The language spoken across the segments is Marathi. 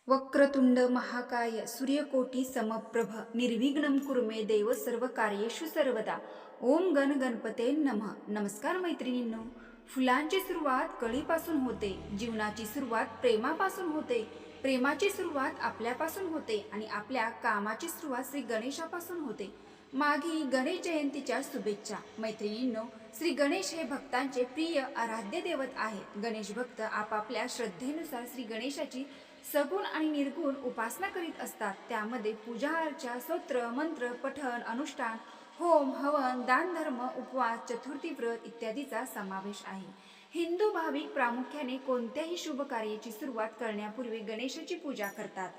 वक्रतुंड महाकाय सूर्यकोटी समप्रभ निर्विघ्नं कुरु मे देव सर्व कार्येषु सर्वदा. ओम गण गणपते नमः. नमस्कार मैत्रिणींनो. फुलांची सुरुवात कळीपासून होते. जीवनाची सुरुवात प्रेमापासून होते. प्रेमाची सुरुवात आपल्यापासून होते आणि आपल्या कामाची सुरुवात श्री गणेशापासून होते. माघी गणेश जयंतीच्या शुभेच्छा. मैत्रिणींनो, श्री गणेश हे भक्तांचे प्रिय आराध्य दैवत आहेत. गणेश भक्त आपापल्या श्रद्धेनुसार श्री गणेशाची सगुण आणि निर्गुण उपासना करीत असतात. त्यामध्ये पूजा अर्चा, स्तोत्र, मंत्र पठण, अनुष्ठान, होम हवन, दान धर्म, उपवास, चतुर्थी व्रत इत्यादीचा समावेश आहे. हिंदू भाविक प्रामुख्याने कोणत्याही शुभ कार्याची सुरुवात करण्यापूर्वी गणेशाची पूजा करतात.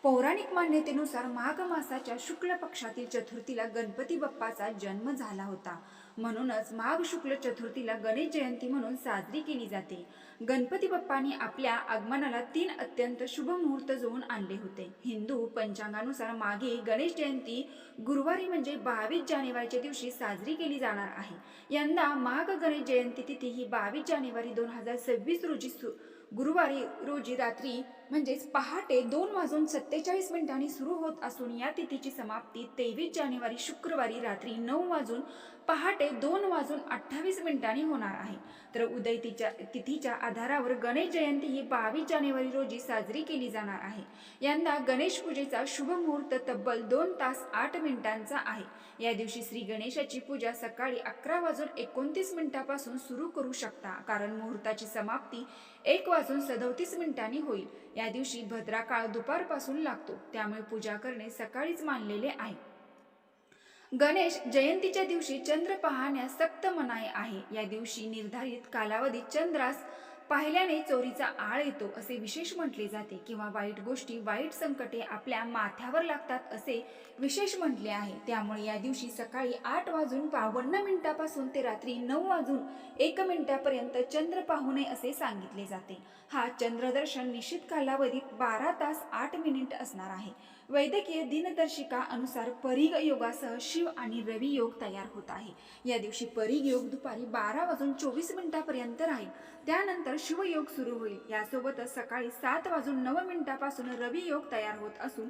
पौराणिक मान्यतेनुसार माघ मासाच्या शुक्ल पक्षातील चतुर्थीला गणपती बाप्पाचा जन्म झाला होता. म्हणूनच माघ शुक्ल चतुर्थीला गणेश जयंती म्हणून साजरी केली जाते. गणपती बाप्पांनी आपल्या आगमनाला 3 अत्यंत शुभ मुहूर्त जुळून आणले होते. हिंदू पंचांगानुसार मागे गणेश जयंती गुरुवारी म्हणजे 22 जानेवारीच्या दिवशी साजरी केली जाणार आहे. यंदा माघ गणेश जयंती तिथी ही 22 जानेवारी 2026 रोजी गुरुवारी रोजी रात्री म्हणजेच पहाटे 2:47 सुरू होत असून या तिथीची समाप्ती 23 जानेवारी शुक्रवारी रात्री 9 पहाटे 2:28 होणार आहे. तर उदय तिथीच्या आधारावर गणेश जयंती ही 22 जानेवारी रोजी साजरी केली जाणार आहे. यंदा गणेश पूजेचा शुभ मुहूर्त तब्बल 2 तास 8 मिनिटांचा आहे. या दिवशी श्री गणेशाची पूजा सकाळी 11:29 पासून सुरू करू शकता, कारण मुहूर्ताची समाप्ती 1:37 होईल. या दिवशी भद्रा काळ दुपारपासून लागतो, त्यामुळे पूजा करणे सकाळीच मानलेले आहे. गणेश जयंतीच्या दिवशी चंद्र पाहण्यास सक्त मनाई आहे. या दिवशी निर्धारित कालावधीत चंद्रास पाहिल्याने चोरीचा आळ येतो असे विशेष म्हटले जाते, किंवा वाईट गोष्टी, वाईट संकटे आपल्या माथ्यावर लागतात असे विशेष म्हटले आहे. त्यामुळे या दिवशी सकाळी 8:52 पासून ते रात्री 9:01 चंद्र पाहू नये असे सांगितले जाते. हा चंद्रदर्शन निश्चित कालावधीत 12 तास 8 मिनिट असणार आहे. वैद्यकीय दिनदर्शिका अनुसार परीग योगासह शिव आणि रवी योग तयार होत आहे. या दिवशी परीग योग दुपारी 12:24 राहील. त्यानंतर शिवयोग सुरू होईल. यासोबतच सकाळी 7:09 पासून रवी योग तयार होत असून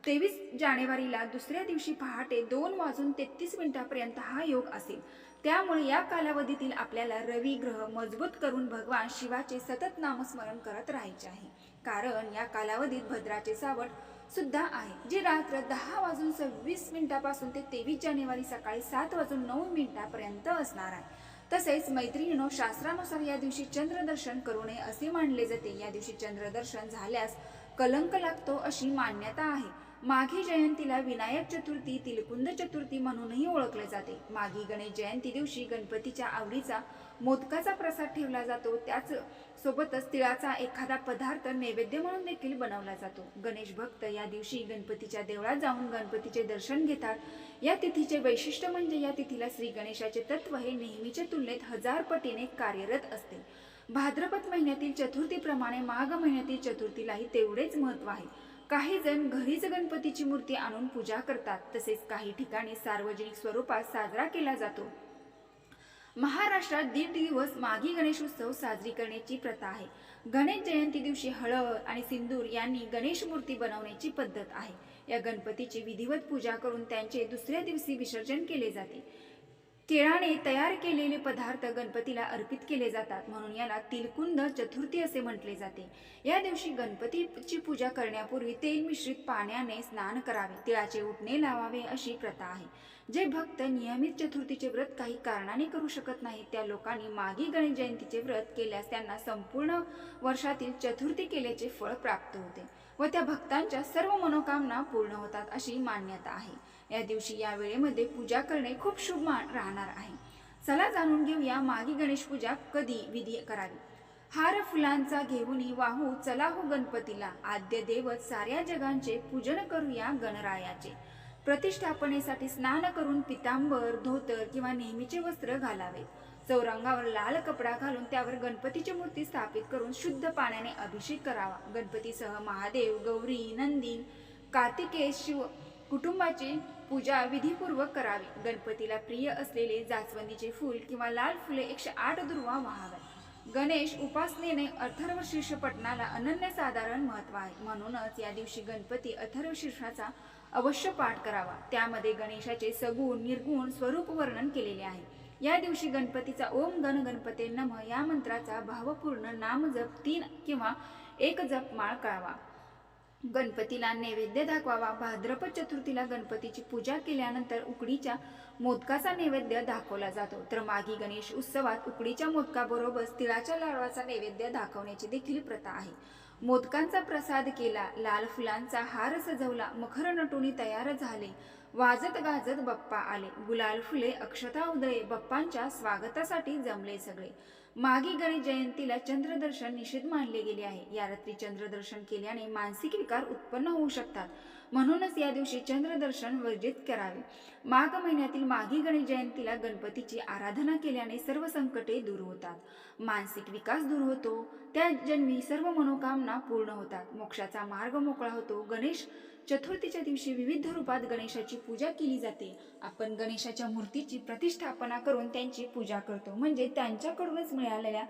23 जानेवारीला दुसऱ्या दिवशी पहाटे 2:33 हा योग असेल. त्यामुळे या कालावधीतील आपल्याला रवी ग्रह मजबूत करून भगवान शिवाचे सतत नामस्मरण करत राहायचे आहे, कारण या कालावधीत भद्राचे सावट सुद्धा आहे, जे रात्र 10:26 पासून ते 23 जानेवारी सकाळी 7:09 असणार आहे. तसेच मैत्रिणींनो, शास्त्रानुसार या दिवशी चंद्रदर्शन करू नये असे मानले जाते. या दिवशी चंद्रदर्शन झाल्यास कलंक लागतो अशी मान्यता आहे. माघी जयंतीला विनायक चतुर्थी, तिलकुंद चतुर्थी म्हणूनही ओळखले जाते. माघी गणेश जयंती दिवशी गणपतीच्या आवडीचा मोदकाचा प्रसाद ठेवला जातो. त्याच सोबतच तिळाचा एखादा पदार्थ नैवेद्य म्हणून देखील बनवला जातो. गणेश भक्त या दिवशी गणपतीच्या देवळात जाऊन गणपतीचे दर्शन घेतात. या तिथीचे वैशिष्ट्य म्हणजे या तिथीला श्री गणेशाचे तत्व हे नेहमीच्या तुलनेत 1000 पटीने कार्यरत असते. भाद्रपद महिन्यातील चतुर्थीप्रमाणे माघ महिन्यातील चतुर्थीलाही तेवढेच महत्त्व आहे. काही जण घरीच गणपतीची मूर्ती आणून पूजा करतात, तसेच काही ठिकाणी सार्वजनिक स्वरूपात साजरा केला जातो. महाराष्ट्रात 1.5 दिवस माघी गणेश उत्सव साजरी करण्याची प्रथा आहे. गणेश जयंती दिवशी हळद आणि सिंदूर यांनी गणेश मूर्ती बनवण्याची पद्धत आहे. या गणपतीची विधिवत पूजा करून त्यांचे दुसऱ्या दिवशी विसर्जन केले जाते. केळाने तयार केलेले पदार्थ गणपतीला अर्पित केले जातात, म्हणून याला तिलकुंद चतुर्थी असे म्हटले जाते. या दिवशी गणपतीची पूजा करण्यापूर्वी तेल मिश्रित पाण्याने स्नान करावे, तिळाचे उटणे लावावे अशी प्रथा आहे. जे भक्त नियमित चतुर्थीचे व्रत काही कारणाने करू शकत नाहीत, त्या लोकांनी माघी गणेश जयंतीचे व्रत केल्यास त्यांना संपूर्ण वर्षातील चतुर्थी केल्याचे फळ प्राप्त होते व त्या भक्तांच्या सर्व मनोकामना पूर्ण होतात अशी मान्यता आहे. या दिवशी या वेळेमध्ये पूजा करणे खूप शुभ राहणार आहे. चला जाणून घेऊया माघी गणेश पूजा कधी विधी करावी. हार फुलांचा घेऊनी वाहू चला हो गणपतीला, आद्य देवत साऱ्या जगांचे पूजन करूया गणरायाचे. प्रतिष्ठापनेसाठी स्नान करून पितांबर, धोतर किंवा नेहमीचे वस्त्र घालावे. चौरंगावर लाल कपडा घालून त्यावर गणपतीची मूर्ती स्थापित करून शुद्ध पाण्याने अभिषेक करावा. गणपतीसह महादेव, गौरी, नंदी, कार्तिकेय, शिव कुटुंबाची पूजा विधीपूर्वक करावी. गणपतीला प्रिय असलेले जास्वंदीचे फूल किंवा लाल फुले 108 दुर्वा वाहाव्यात. गणेश उपासनेने अथर्वशीर्ष पठणाला अनन्यसाधारण महत्त्व आहे. म्हणूनच या दिवशी गणपती अथर्वशीर्षाचा अवश्य पाठ करावा. त्यामध्ये गणेशाचे सगुण निर्गुण स्वरूप वर्णन केलेले आहे. या दिवशी गणपतीचा ओम गण गणपते नमः या मंत्राचा भावपूर्ण नामजप 3 किंवा 1 जपमाळ करावा. गणपतीला नैवेद्य दाखवावा. भाद्रपद चतुर्थीला गणपतीची पूजा केल्यानंतर उकडीच्या मोदकाचा नैवेद्य दाखवला जातो. तर माघी गणेश उत्सवात उकडीच्या मोदकाबरोबर तिळाच्या लाडवाचा नैवेद्य दाखवण्याची देखील प्रथा आहे. मोदकांचा प्रसाद केला, लाल फुलांचा हार सजवला, मखर नटुनी तयार झाले, वाजत गाजत बाप्पा आले, गुलाल फुले अक्षता उदळे, बाप्पांच्या स्वागतासाठी जमले सगळे. माघी गणेश जयंतीला चंद्रदर्शन निषिद्ध मानले गेले आहे. या रात्री चंद्रदर्शन केल्याने मानसिक विकार उत्पन्न होऊ शकतात. म्हणूनच या दिवशी चंद्रदर्शन वर्जित करावे. माघ महिन्यातील माघी गणेश जयंतीला गणपतीची आराधना केल्याने सर्व संकटे दूर होतात, मानसिक विकास दूर होतो, त्या जन्मी सर्व मनोकामना पूर्ण होतात, मोक्षाचा मार्ग मोकळा होतो. गणेश चतुर्थीच्या दिवशी विविध रूपात गणेशाची पूजा केली जाते. आपण गणेशाच्या मूर्तीची प्रतिष्ठापना करून त्यांची पूजा करतो, म्हणजे त्यांच्याकडूनच मिळालेल्या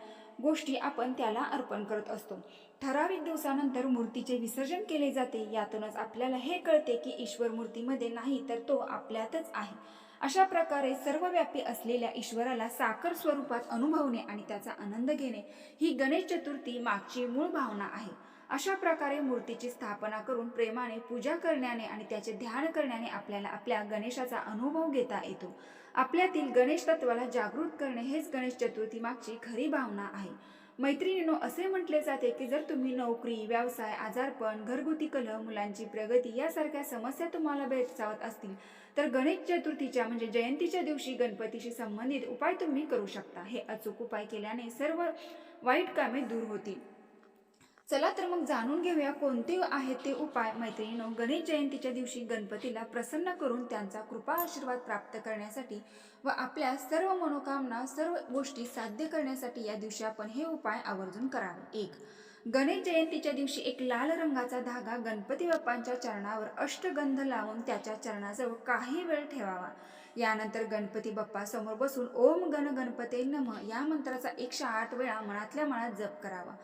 गोष्टी आपण त्याला अर्पण करत असतो. ठराविक दिवसानंतर मूर्तीचे विसर्जन केले जाते. यातूनच आपल्याला हे कळते की ईश्वर मूर्तीमध्ये नाही तर तो आपल्यातच आहे. अशा प्रकारे सर्वव्यापी असलेल्या ईश्वराला साकार स्वरूपात अनुभवणे आणि त्याचा आनंद घेणे ही गणेश चतुर्थी मागची मूळ भावना आहे. अशा प्रकारे मूर्तीची स्थापना करून प्रेमाने पूजा करण्याने आणि त्याचे ध्यान करण्याने आपल्याला आपल्या गणेशाचा अनुभव घेता येतो. आपल्यातील गणेश तत्वाला जागृत करणे हेच गणेश चतुर्थी मागची खरी भावना आहे. मैत्रिणींनो, असे म्हटले जाते की जर तुम्ही नोकरी, व्यवसाय, आजारपण, घरगुती कलह, मुलांची प्रगती यासारख्या समस्या तुम्हाला भेडसावत असतील तर गणेश चतुर्थीच्या म्हणजे जयंतीच्या दिवशी गणपतीशी संबंधित उपाय तुम्ही करू शकता. हे अचूक उपाय केल्याने सर्व वाईट कामे दूर होतील. चला तर मग जाणून घेऊया कोणते आहेत ते उपाय. मैत्रिणींनो, गणेश जयंतीच्या दिवशी गणपतीला प्रसन्न करून त्यांचा कृपा आशीर्वाद प्राप्त करण्यासाठी व आपल्या सर्व मनोकामना सर्व गोष्टी साध्य करण्यासाठी या दिवशी आपण हे उपाय आवर्जून करावे. 1. गणेश जयंतीच्या दिवशी एक लाल रंगाचा धागा गणपती बाप्पांच्या चरणावर अष्टगंध लावून त्याच्या चरणाजवळ काही वेळ ठेवावा. यानंतर गणपती बाप्पा समोर बसून ओम गण गणपते नमः या मंत्राचा 108 वेळा मनातल्या मनात जप करावा.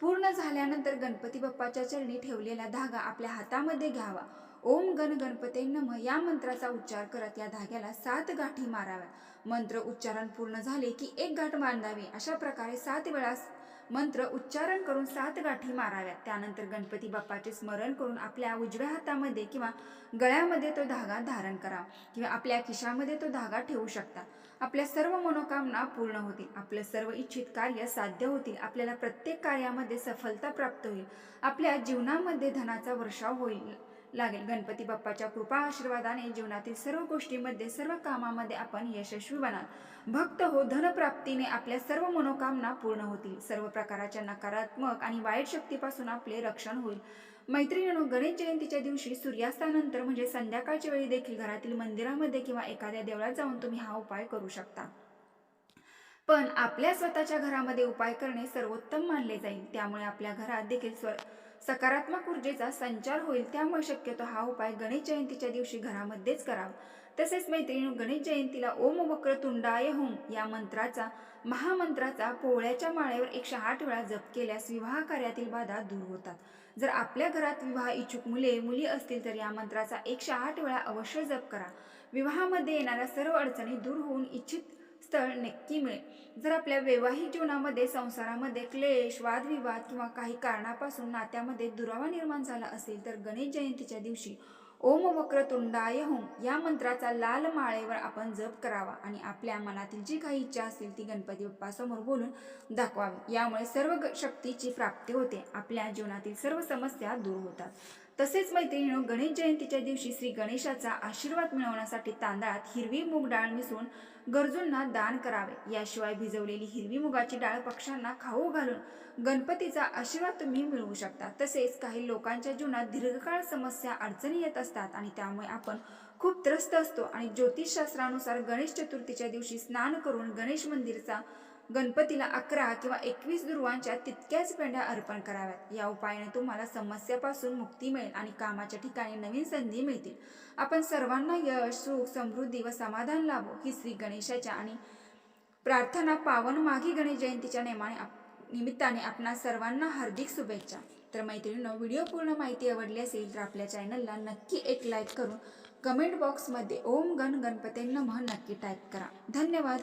पूर्ण झाल्यानंतर गणपती बाप्पाच्या चरणी ठेवलेला धागा आपल्या हातामध्ये घ्यावा. ओम गण गणपते नमः या मंत्राचा उच्चार करत या धाग्याला 7 गाठी माराव्या. मंत्र उच्चारण पूर्ण झाले की 1 गाठ बांधावी. अशा प्रकारे 7 वेळा मंत्र उच्चारण करून 7 गाठी माराव्यात. त्यानंतर गणपती बाप्पाचे स्मरण करून आपल्या उजव्या हातामध्ये किंवा गळ्यामध्ये तो धागा धारण करा किंवा आपल्या खिशामध्ये तो धागा ठेवू शकता. आपल्या सर्व मनोकामना पूर्ण होतील, आपलं सर्व इच्छित कार्य साध्य होतील, आपल्याला प्रत्येक कार्यामध्ये सफलता प्राप्त होईल, आपल्या जीवनामध्ये धनाचा वर्षाव होईल लागेल. गणपती बाप्पाच्या कृपा आशीर्वादाने जीवनातील सर्व गोष्टीमध्ये सर्व कामामध्ये आपण यशस्वी बनाल. भक्त हो, धनप्राप्तीने आपल्या सर्व मनोकामना पूर्ण होतील. सर्व प्रकारच्या नकारात्मक आणि वाईट शक्तीपासून आपले रक्षण होईल. मैत्रिणींनो, गणेश जयंतीच्या दिवशी सूर्यास्तानंतर म्हणजे संध्याकाळच्या वेळी देखील घरातील मंदिरामध्ये किंवा एखाद्या देवळात जाऊन तुम्ही हा उपाय करू शकता. पण आपल्या स्वतःच्या घरामध्ये उपाय करणे सर्वोत्तम मानले जाईल. त्यामुळे आपल्या घरात देखील सकारात्मक ऊर्जेचा संचार होईल. त्यामुळे शक्यतो हा उपाय गणेश जयंतीच्या दिवशी घरामध्येच करावा. तसेच मैत्रिणींनो, गणेश जयंतीला ओम वक्रतुंडाय हुम या मंत्राचा महामंत्राचा पोळ्याच्या माळेवर 108 वेळा जप केल्यास विवाह कार्यातील बाधा दूर होतात. जर आपल्या घरात विवाह इच्छुक मुली असतील तर या मंत्राचा 108 वेळा अवश्य जप करा. विवाहामध्ये येणाऱ्या सर्व अडचणी दूर होऊन इच्छित स्थळ नक्की मिळेल. जर आपल्या वैवाहिक जीवनामध्ये संसारामध्ये क्लेश, वादविवाद किंवा काही कारणापासून नात्यामध्ये दुरावा निर्माण झाला असेल तर गणेश जयंतीच्या दिवशी ओम वक्रतुंडाय हुम या मंत्राचा लाल माळेवर आपण जप करावा आणि आपल्या मनातील जी काही इच्छा असेल ती गणपती बाप्पासमोर बोलून दाखवावी. यामुळे सर्व शक्तीची प्राप्ती होते, आपल्या जीवनातील सर्व समस्या दूर होतात. तसेच मैत्रिणींनो, गणेश जयंतीच्या दिवशी श्री गणेशाचा आशीर्वाद मिळवण्यासाठी तांदळात हिरवी मूग डाळ मिसळून गरजूंना दान करावे. याशिवाय भिजवलेली हिरवी मुगाची डाळ पक्ष्यांना खाऊ घालून गणपतीचा आशीर्वाद तुम्ही मिळवू शकता. तसेच काही लोकांच्या जीवनात दीर्घकाळ समस्या अडचणी येत असतात आणि त्यामुळे आपण खूप त्रस्त असतो आणि ज्योतिषशास्त्रानुसार गणेश चतुर्थीच्या दिवशी स्नान करून गणेश मंदिरचा गणपतीला 11 किंवा 21 दुर्वांच्या तितक्याच पेंड्या अर्पण कराव्यात. या उपायाने तुम्हाला समस्यापासून मुक्ती मिळेल आणि कामाच्या ठिकाणी नवीन संधी मिळतील. आपण सर्वांना यश, सुख, समृद्धी व समाधान लाभो ही श्री गणेशाच्या आणि प्रार्थना पावन माघी गणेश जयंतीच्या नेमाने निमित्ताने आपणा सर्वांना हार्दिक शुभेच्छा. तर मैत्रिणींनो, व्हिडिओ पूर्ण माहिती आवडली असेल तर आपल्या चॅनलला नक्की एक लाईक करून कमेंट बॉक्समध्ये ओम गण गणपते नमः नक्की टाईप करा. धन्यवाद.